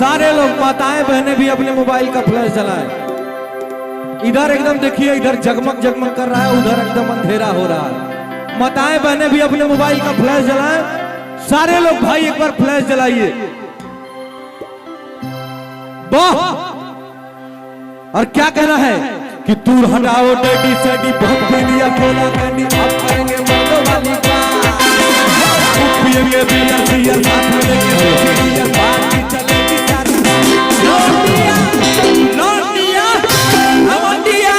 सारे लोग माताएं बहनें भी अपने मोबाइल का फ्लैश जलाएं। इधर एकदम देखिए, इधर जगमग जगमग कर रहा है, उधर एकदम अंधेरा हो रहा है। माताएं बहनें भी अपने मोबाइल का फ्लैश जलाएं। सारे लोग भाई एक बार फ्लैश जलाइए। वाह! और क्या कहना है कि दूर हटाओ डैडी सैडी बहुत पीलिया खोला कैंडी आप करेंगे मर्दों वाली बात पिएंगे बियर बियर साथ में लेके बियर पार्टी चलेगी सारी लौंडिया लौंडिया लौंडिया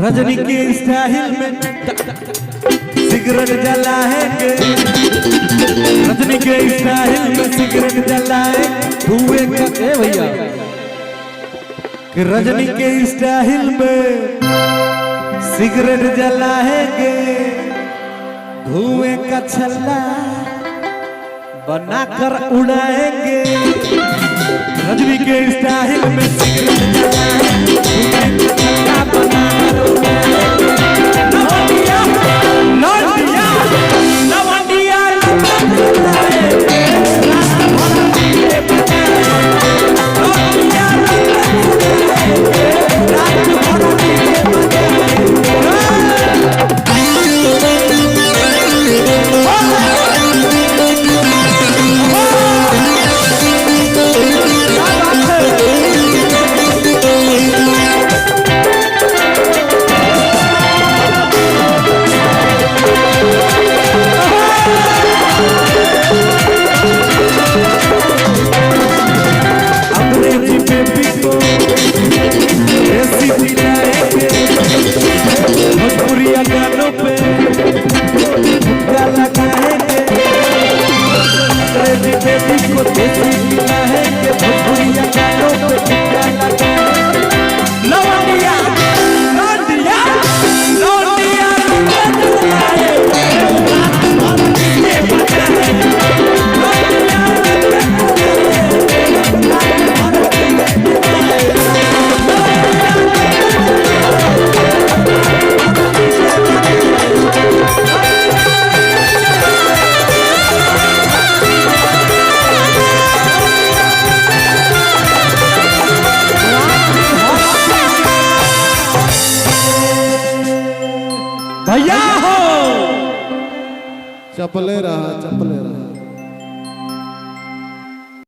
रजनी के स्टाइल में सिगरेट जलाएंगे, रजनी के स्टाइल में सिगरेट जलाए धुएं का भैया कि रजनी के स्टाइल में सिगरेट जलाएंगे धुएं का छल्ला बनाकर उड़ाएंगे। रजनी के स्टाइल में सिगरेट जलाएंगे धुएं का छल्ला बनाकर उड़ाएंगे। लौंडिया लौंडिया लौंडिया लौंडिया चपले रहा चपले रहा।